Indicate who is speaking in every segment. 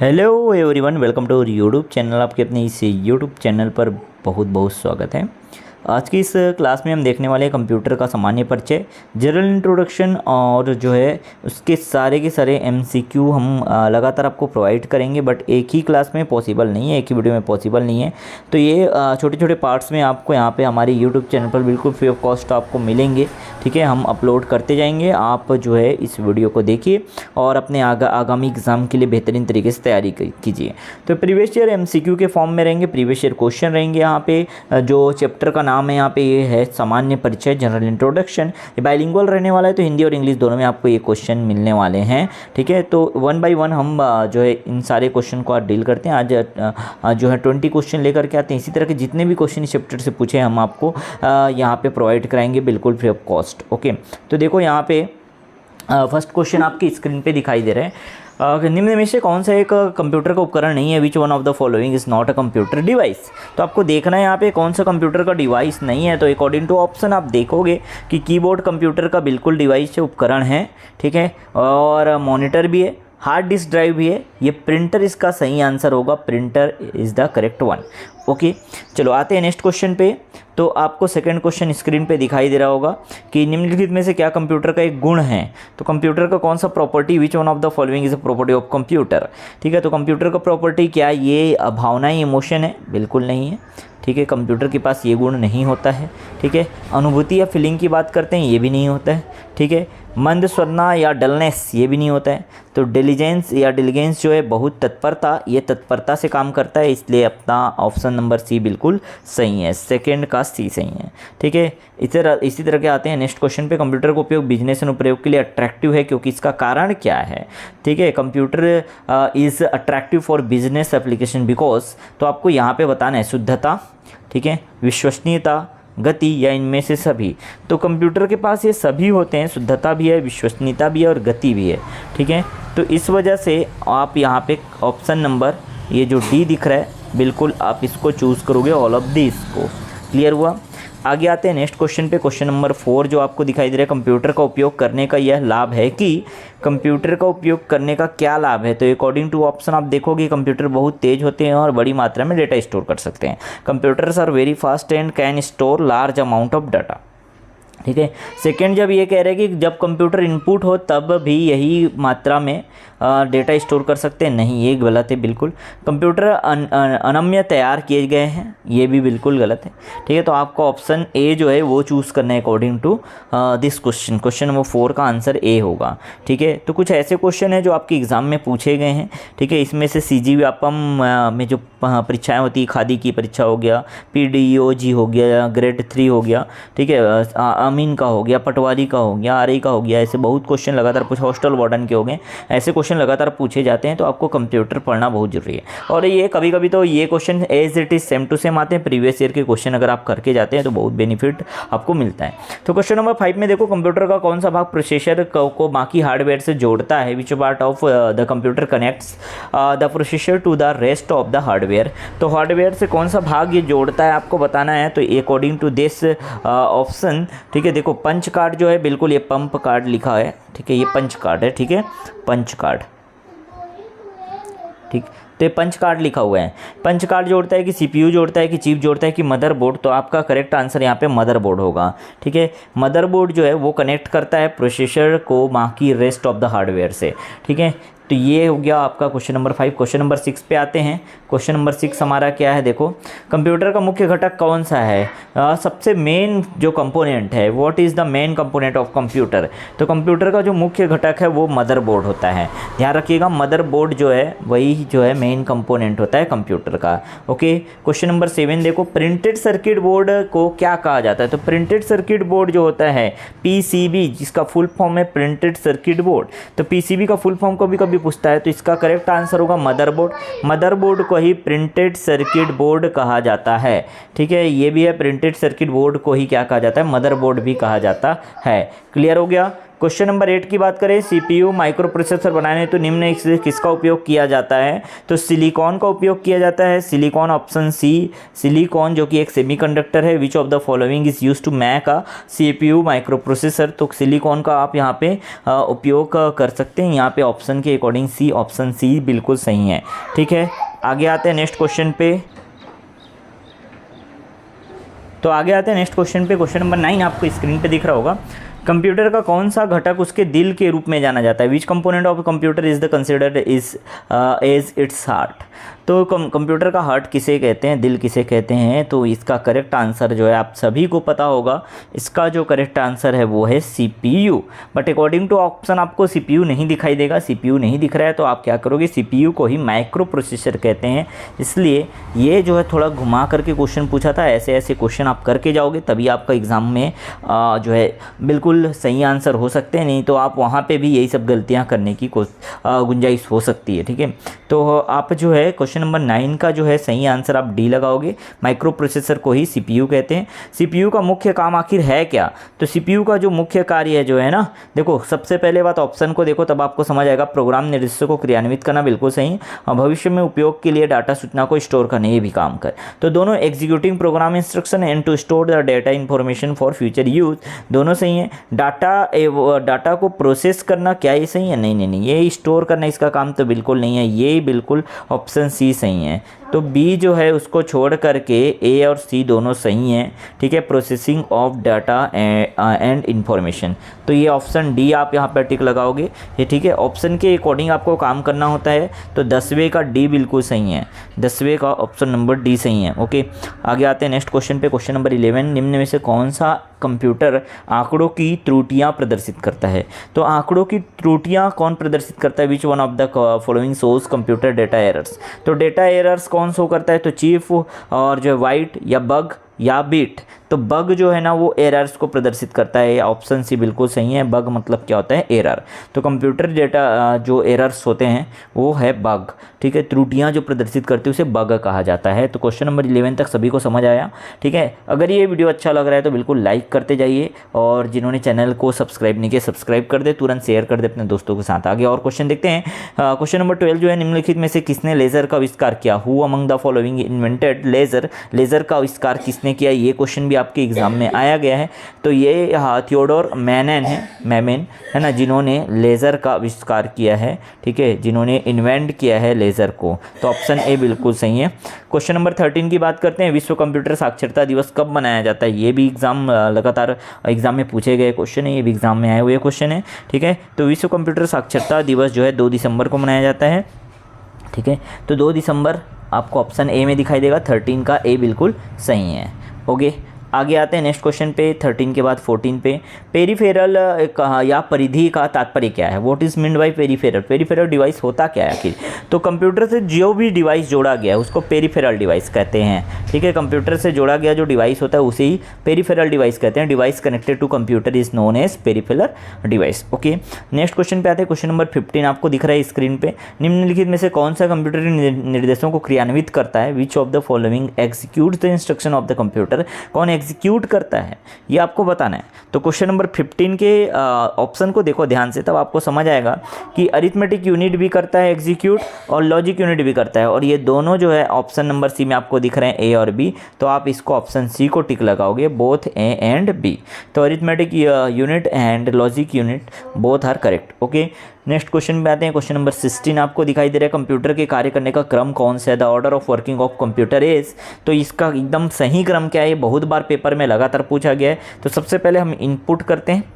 Speaker 1: Hello everyone, welcome to YouTube channel. आपके अपने इस यूट्यूब चैनल पर बहुत बहुत स्वागत है। आज की इस क्लास में हम देखने वाले हैं कंप्यूटर का सामान्य परिचय, जनरल इंट्रोडक्शन और जो है उसके सारे के सारे एमसीक्यू हम लगातार आपको प्रोवाइड करेंगे। बट एक ही क्लास में पॉसिबल नहीं है, एक ही वीडियो में पॉसिबल नहीं है। तो ये छोटे छोटे पार्ट्स में आपको यहाँ पे हमारे यूट्यूब चैनल पर बिल्कुल फ्री ऑफ कॉस्ट आपको मिलेंगे। ठीक है, हम अपलोड करते जाएंगे। आप जो है इस वीडियो को देखिए और अपने आगामी एग्ज़ाम के लिए बेहतरीन तरीके से तैयारी कीजिए। तो प्रीवियस ईयर एमसीक्यू के फॉर्म में रहेंगे, प्रीवियस ईयर क्वेश्चन रहेंगे। यहाँ पे जो चैप्टर का नाम है यहाँ पे ये है सामान्य परिचय, जनरल इंट्रोडक्शन। ये बाइलिंगुअल रहने वाला है, तो हिंदी और इंग्लिश दोनों में आपको ये क्वेश्चन मिलने वाले हैं। ठीक है, तो वन बाय वन हम जो है इन सारे क्वेश्चन को आज डील करते हैं। आज जो है 20 क्वेश्चन लेकर के आते हैं। इसी तरह के जितने भी क्वेश्चन इस चैप्टर से पूछे हम आपको यहाँ पे प्रोवाइड कराएंगे बिल्कुल फ्री ऑफ कॉस्ट। ओके, तो देखो यहाँ पे फर्स्ट क्वेश्चन आपकी स्क्रीन पे दिखाई दे रहा है। निम्न में से कौन सा एक कंप्यूटर का उपकरण नहीं है? Which one of the following is not a computer device. तो आपको देखना है यहाँ पे कौन सा कंप्यूटर का डिवाइस नहीं है। तो अकॉर्डिंग टू ऑप्शन आप देखोगे कि कीबोर्ड कंप्यूटर का बिल्कुल डिवाइस है, उपकरण है। ठीक है, और मॉनिटर भी है, हार्ड डिस्क ड्राइव भी है। ये प्रिंटर इसका सही आंसर होगा, printer is the correct one. Okay, चलो आते हैं नेक्स्ट क्वेश्चन पे। तो आपको सेकंड क्वेश्चन स्क्रीन पे दिखाई दे रहा होगा कि निम्नलिखित में से क्या कंप्यूटर का एक गुण है। तो कंप्यूटर का कौन सा property, which one of the following is a property of computer. ठीक है, तो कंप्यूटर का प्रॉपर्टी क्या, ये भावनाएं, इमोशन है? बिल्कुल नहीं है। ठीक है, कंप्यूटर के पास ये गुण नहीं होता है। ठीक है, अनुभूति या फीलिंग की बात करते हैं, ये भी नहीं होता है। ठीक है, मंद स्वरना या डलनेस, ये भी नहीं होता है। तो डिलीजेंस या डिलीजेंस जो है बहुत तत्परता, ये तत्परता से काम करता है, इसलिए अपना ऑप्शन नंबर सी बिल्कुल सही है, सेकंड का सी सही है। ठीक है, इसी तरह के आते हैं नेक्स्ट क्वेश्चन पे। कंप्यूटर का उपयोग बिजनेस अनुप्रयोग के लिए अट्रैक्टिव है, क्योंकि इसका कारण क्या है? ठीक है, computer is attractive for business application because. तो आपको यहाँ पे बताना है शुद्धता, ठीक है, विश्वसनीयता, गति या इनमें से सभी। तो कंप्यूटर के पास ये सभी होते हैं, शुद्धता भी है, विश्वसनीयता भी है और गति भी है। ठीक है, तो इस वजह से आप यहाँ पे ऑप्शन नंबर ये जो डी दिख रहा है बिल्कुल आप इसको चूज़ करोगे, ऑल ऑफ दिस को। क्लियर हुआ? आगे आते हैं नेक्स्ट क्वेश्चन पे। क्वेश्चन नंबर 4 जो आपको दिखाई दे रहा है, कंप्यूटर का उपयोग करने का यह लाभ है कि। कंप्यूटर का उपयोग करने का क्या लाभ है? तो अकॉर्डिंग टू ऑप्शन आप देखोगे कंप्यूटर बहुत तेज होते हैं और बड़ी मात्रा में डेटा स्टोर कर सकते हैं। Computers are very fast and can store large amount of data. ठीक है, सेकेंड जब ये कह रहे हैं कि जब कंप्यूटर इनपुट हो तब भी यही मात्रा में डेटा स्टोर कर सकते हैं, नहीं, ये गलत है बिल्कुल। कंप्यूटर अनम्य तैयार किए गए हैं, ये भी बिल्कुल गलत है। ठीक है, तो आपको ऑप्शन ए जो है वो चूज़ करना है according to this question. Question number 4 का आंसर ए होगा। ठीक है, तो कुछ ऐसे क्वेश्चन हैं जो आपके एग्ज़ाम में पूछे गए हैं। ठीक है, इसमें से CGVAPM में जो परीक्षाएँ होती है, खादी की परीक्षा हो गया, PDOG हो गया, ग्रेड 3 हो गया, ठीक है, अमीन का हो गया, पटवारी का हो गया, RI का हो गया, ऐसे बहुत क्वेश्चन लगातार कुछ हॉस्टल वार्डन के हो गए, ऐसे क्वेश्चन लगातार पूछे जाते हैं। तो आपको कंप्यूटर पढ़ना बहुत जरूरी है। और ये कभी कभी तो ये question as it is same to same आते हैं, प्रीवियस ईयर के क्वेश्चन अगर आप करके जाते हैं तो बहुत बेनिफिट आपको मिलता है। तो क्वेश्चन नंबर 5 में देखो, कंप्यूटर का कौन सा भाग प्रोसेसर को बाकी हार्डवेयर से जोड़ता है? Which part of the computer connects the processor to the rest of the hardware. तो हार्डवेयर से कौन सा भाग ये जोड़ता है आपको बताना है। तो अकॉर्डिंग टू दिस ऑप्शन, ठीक है, देखो पंच कार्ड जो है बिल्कुल ये पंप कार्ड लिखा है। ठीक है, ये पंच कार्ड है। ठीक है, पंच कार्ड, ठीक, तो ये पंच कार्ड लिखा हुआ है। पंच कार्ड जोड़ता है कि CPU जोड़ता है कि चिप जोड़ता है कि मदरबोर्ड। तो आपका करेक्ट आंसर यहाँ पे मदरबोर्ड होगा। ठीक है, मदरबोर्ड जो है वो कनेक्ट करता है प्रोसेसर को बाकी रेस्ट ऑफ द हार्डवेयर से। ठीक है, तो ये हो गया आपका क्वेश्चन नंबर 5। क्वेश्चन नंबर 6 पे आते हैं। क्वेश्चन नंबर 6 हमारा क्या है, देखो, कंप्यूटर का मुख्य घटक कौन सा है? सबसे मेन जो कंपोनेंट है, what is the main component of computer. तो कंप्यूटर का जो मुख्य घटक है वो मदरबोर्ड होता है। ध्यान रखिएगा, मदरबोर्ड जो है वही जो है मेन कंपोनेंट होता है कंप्यूटर का। ओके, क्वेश्चन नंबर 7 देखो, प्रिंटेड सर्किट बोर्ड को क्या कहा जाता है? तो प्रिंटेड सर्किट बोर्ड जो होता है PCB, जिसका फुल फॉर्म है प्रिंटेड सर्किट बोर्ड। तो PCB का फुल फॉर्म कभी कभी पूछता है, तो इसका करेक्ट आंसर होगा मदरबोर्ड। मदरबोर्ड को ही प्रिंटेड सर्किट बोर्ड कहा जाता है। ठीक है, ये भी है, प्रिंटेड सर्किट बोर्ड को ही क्या कहा जाता है? मदरबोर्ड भी कहा जाता है। क्लियर हो गया? क्वेश्चन नंबर 8 की बात करें, CPU माइक्रो प्रोसेसर बनाने तो निम्न से किसका उपयोग किया जाता है? तो सिलिकॉन का उपयोग किया जाता है। सिलिकॉन, ऑप्शन सी सिलिकॉन, जो कि एक सेमीकंडक्टर है। Which of the following is use to make a CPU microprocessor? तो सिलिकॉन का आप यहाँ पे उपयोग कर सकते हैं। यहाँ पे ऑप्शन के अकॉर्डिंग सी, ऑप्शन सी बिल्कुल सही है। ठीक है, आगे आते हैं नेक्स्ट क्वेश्चन पे। तो आगे आते हैं नेक्स्ट क्वेश्चन पे। क्वेश्चन नंबर 9 आपको स्क्रीन पे दिख रहा होगा। कंप्यूटर का कौन सा घटक उसके दिल के रूप में जाना जाता है? Which component of computer is the considered is as its heart? तो कंप्यूटर का हार्ट किसे कहते हैं, दिल किसे कहते हैं? तो इसका करेक्ट आंसर जो है आप सभी को पता होगा, इसका जो करेक्ट आंसर है वो है CPU। But according to option आपको CPU नहीं दिखाई देगा। CPU नहीं दिख रहा है तो आप क्या करोगे, CPU को ही माइक्रो प्रोसेसर कहते हैं। इसलिए ये जो है थोड़ा घुमा करके क्वेश्चन पूछा था। ऐसे ऐसे क्वेश्चन आप करके जाओगे तभी आपका एग्ज़ाम में जो है बिल्कुल सही आंसर हो सकते हैं, नहीं तो आप वहाँ पे भी यही सब गलतियाँ करने की गुंजाइश हो सकती है। ठीक है, तो आप जो है क्वेश्चन नंबर 9 का जो है सही आंसर आप डी लगाओगे। माइक्रो प्रोसेसर को ही CPU कहते हैं। CPU का मुख्य काम आखिर है क्या? तो CPU का जो मुख्य कार्य है जो है ना, देखो सबसे पहले बात ऑप्शन को देखो तब आपको समझ आएगा। प्रोग्राम निर्देशों को क्रियान्वित करना बिल्कुल सही, और भविष्य में उपयोग के लिए डाटा सूचना को स्टोर करने ये भी काम कर। तो दोनों executing program instruction and to store the data information for future use, दोनों सही है। डाटा को प्रोसेस करना, क्या ये सही है? नहीं नहीं नहीं, ये स्टोर करना इसका काम तो बिल्कुल नहीं है, ये बिल्कुल ऑप्शन सी सही है। तो बी जो है उसको छोड़ करके ए और सी दोनों सही हैं। ठीक है, processing of data and information, तो ये ऑप्शन डी आप यहाँ पर टिक लगाओगे। ये ठीक है, ऑप्शन के अकॉर्डिंग आपको काम करना होता है। तो 10वें का डी बिल्कुल सही है, 10वें का ऑप्शन नंबर डी सही है। ओके, आगे आते हैं नेक्स्ट क्वेश्चन पे। क्वेश्चन नंबर 11, निम्न में से कौन सा कंप्यूटर आंकड़ों की त्रुटियां प्रदर्शित करता है? तो आंकड़ों की त्रुटियां कौन प्रदर्शित करता है? Which one of the following shows computer data errors? तो डेटा एरर्स कौन शो करता है? तो चीफ और जो वाइट या बग या बीट। तो बग जो है ना वो एरर्स को प्रदर्शित करता है। ऑप्शन सी बिल्कुल सही है। बग मतलब क्या होता है? एरर। तो कंप्यूटर डेटा जो एरर्स होते हैं वो है बग। ठीक है, त्रुटियां जो प्रदर्शित करती है उसे बग कहा जाता है। तो क्वेश्चन नंबर 11 तक सभी को समझ आया? ठीक है, अगर ये वीडियो अच्छा लग रहा है तो बिल्कुल लाइक करते जाइए, और जिन्होंने चैनल को सब्सक्राइब नहीं किया सब्सक्राइब कर दे, तुरंत शेयर कर दे अपने दोस्तों के साथ। आगे और क्वेश्चन देखते हैं। क्वेश्चन नंबर 12 जो है, निम्नलिखित में से किसने लेज़र का आविष्कार किया? Who among the following invented laser? Laser का आविष्कार किसने किया? ये क्वेश्चन भी आपके एग्जाम में आया गया है। तो ये थियोडोर मैमन है ना, जिन्होंने लेज़र का आविष्कार किया है। ठीक है, जिन्होंने इन्वेंट किया है लेज़र को। तो ऑप्शन ए बिल्कुल सही है। क्वेश्चन नंबर 13 की बात करते हैं। विश्व कंप्यूटर साक्षरता दिवस कब मनाया जाता है? ये भी एग्जाम लगातार एग्जाम में पूछे गए क्वेश्चन है, ये भी एग्जाम में आए हुए क्वेश्चन है। ठीक है, तो विश्व कंप्यूटर साक्षरता दिवस जो है 2 दिसंबर को मनाया जाता है। ठीक है, तो 2 दिसंबर आपको ऑप्शन ए में दिखाई देगा। 13 का ए बिल्कुल सही है। ओके, आगे आते हैं नेक्स्ट क्वेश्चन पे। 13 के बाद 14 पे। पेरीफेरल या परिधि का तात्पर्य क्या है? What is meant by peripheral? Peripheral device होता क्या है आखिर? तो कंप्यूटर से जो भी डिवाइस जोड़ा गया है उसको पेरीफेरल डिवाइस कहते हैं। ठीक है, कंप्यूटर से जोड़ा गया जो डिवाइस होता है उसे ही पेरीफेरल डिवाइस कहते हैं। Device connected to computer is known as peripheral device. Okay, next question पे आते हैं। क्वेश्चन नंबर 15 आपको दिख रहा है स्क्रीन पे। निम्नलिखित में से कौन सा कंप्यूटर निर्देशों को क्रियान्वित करता है? Which of the following execute the instruction of the computer? कौन एग्जीक्यूट करता है ये आपको बताना है। तो क्वेश्चन नंबर 15 के ऑप्शन को देखो ध्यान से, तब आपको समझ आएगा कि अरिथमेटिक यूनिट भी करता है एग्जीक्यूट और लॉजिक यूनिट भी करता है, और ये दोनों जो है ऑप्शन नंबर सी में आपको दिख रहे हैं, ए और बी। तो आप इसको ऑप्शन सी को टिक लगाओगे, बोथ ए एंड बी। तो arithmetic unit and logic unit both are correct. Okay, next question पे आते हैं। क्वेश्चन नंबर 16 आपको दिखाई दे रहा है। कंप्यूटर के कार्य करने का क्रम कौन सा है? The order of working of computer is. तो इसका एकदम सही क्रम क्या है? ये बहुत बार पेपर में लगातार पूछा गया है। तो सबसे पहले हम इनपुट करते हैं,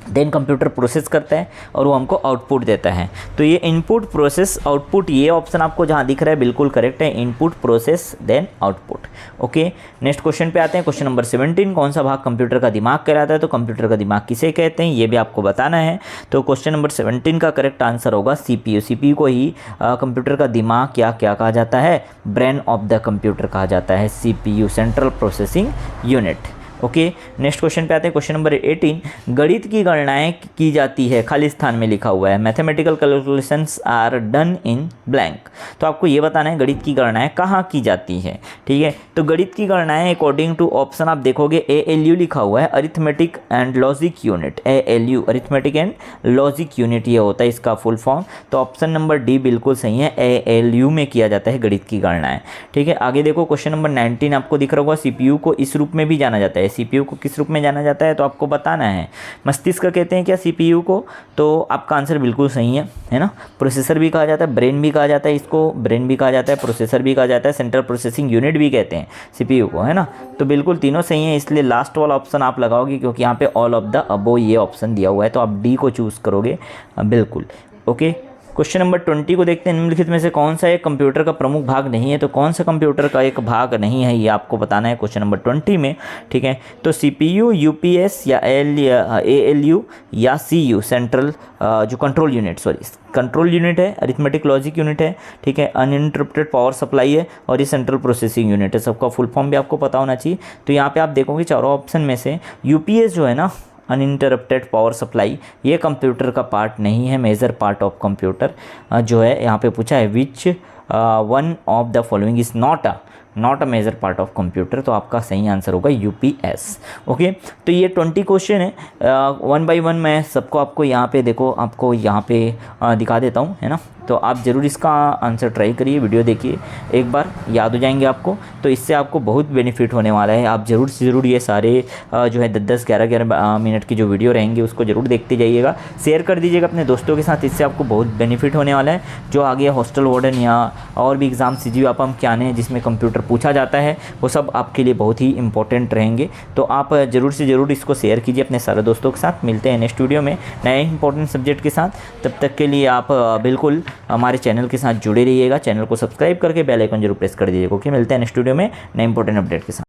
Speaker 1: देन कंप्यूटर प्रोसेस करता है और वो हमको आउटपुट देता है। तो ये इनपुट प्रोसेस आउटपुट, ये ऑप्शन आपको जहाँ दिख रहा है बिल्कुल करेक्ट है। Input process then output. Okay, next question पे आते हैं। क्वेश्चन नंबर 17, कौन सा भाग कंप्यूटर का दिमाग कहलाता है? तो कंप्यूटर का दिमाग किसे कहते हैं ये भी आपको बताना है। तो क्वेश्चन नंबर 17 का करेक्ट आंसर होगा CPU। CPU को ही कंप्यूटर का दिमाग क्या कहा जाता है? ब्रेन ऑफ द कंप्यूटर कहा जाता है CPU, central processing unit. Okay, next question पे आते हैं। क्वेश्चन नंबर 18, गणित की गणनाएं की जाती है, खाली स्थान में लिखा हुआ है, mathematical calculations are done in blank. तो आपको ये बताना है गणित की गणनाएं कहाँ की जाती है। ठीक है, तो गणित की गणनाएं अकॉर्डिंग टू ऑप्शन आप देखोगे ALU लिखा हुआ है, arithmetic and logic unit, ALU arithmetic and logic unit, ये होता है इसका फुल फॉर्म। तो ऑप्शन नंबर डी बिल्कुल सही है, ALU में किया जाता है गणित की गणनाएं। ठीक है, आगे देखो क्वेश्चन नंबर 19 आपको दिख रहा होगा, CPU को इस रूप में भी जाना जाता है। CPU को किस रूप में जाना जाता है तो आपको बताना है। मस्तिष्क कहते हैं क्या CPU को, तो आपका आंसर बिल्कुल सही है ना। प्रोसेसर भी कहा जाता है, ब्रेन भी कहा जाता है, इसको ब्रेन भी कहा जाता है, प्रोसेसर भी कहा जाता है, सेंट्रल प्रोसेसिंग यूनिट भी कहते हैं CPU को, है ना। तो बिल्कुल तीनों सही है, इसलिए लास्ट वाला ऑप्शन आप लगाओगे क्योंकि यहाँ पे ऑल ऑफ द अबो ये ऑप्शन दिया हुआ है, तो आप डी को चूज़ करोगे बिल्कुल। ओके, क्वेश्चन नंबर 20 को देखते हैं। निम्नलिखित में से कौन सा एक कंप्यूटर का प्रमुख भाग नहीं है, तो कौन सा कंप्यूटर का एक भाग नहीं है ये आपको बताना है क्वेश्चन नंबर 20 में। ठीक है, तो CPU, UPS या ALU या CU सेंट्रल जो कंट्रोल यूनिट, कंट्रोल यूनिट है, अरिथमेटिक लॉजिक यूनिट है, ठीक है, अनइंटरप्टेड पावर सप्लाई है, और ये सेंट्रल प्रोसेसिंग यूनिट है। सबका फुल फॉर्म भी आपको पता होना चाहिए। तो यहाँ पे आप देखोगे चारों ऑप्शन में से UPS जो है ना, अनइंटरप्टेड पावर सप्लाई, ये कंप्यूटर का पार्ट नहीं है, मेजर पार्ट ऑफ कंप्यूटर जो है यहाँ पे पूछा है, which one of the following is not a major part of computer. तो आपका सही आंसर होगा UPS। ओके, तो ये 20 क्वेश्चन है, 1 बाय 1 मैं सबको आपको यहाँ पे देखो, आपको यहाँ पे दिखा देता हूँ, है ना। तो आप ज़रूर इसका आंसर ट्राई करिए, वीडियो देखिए, एक बार याद हो जाएंगे आपको, तो इससे आपको बहुत बेनिफिट होने वाला है। आप ज़रूर से ज़रूर ये सारे जो है 10-10, 11-11 मिनट की जो वीडियो रहेंगे उसको ज़रूर देखते जाइएगा, शेयर कर दीजिएगा अपने दोस्तों के साथ, इससे आपको बहुत बेनिफिट होने वाला है। जो आगे हॉस्टल वार्डन या और भी एग्ज़ाम CGPAPM के आने हैं जिसमें कंप्यूटर पूछा जाता है, वो सब आपके लिए बहुत ही इंपॉर्टेंट रहेंगे। तो आप ज़रूर से ज़रूर इसको शेयर कीजिए अपने सारे दोस्तों के साथ। मिलते हैं नेक्स्ट वीडियो में नए इंपॉर्टेंट सब्जेक्ट के साथ, तब तक के लिए आप बिल्कुल हमारे चैनल के साथ जुड़े रहिएगा। चैनल को सब्सक्राइब करके बेल आइकन जरूर प्रेस कर दीजिएगा। ओके, मिलते हैं नेक्स्ट वीडियो में नए इंपॉर्टेंट अपडेट के साथ।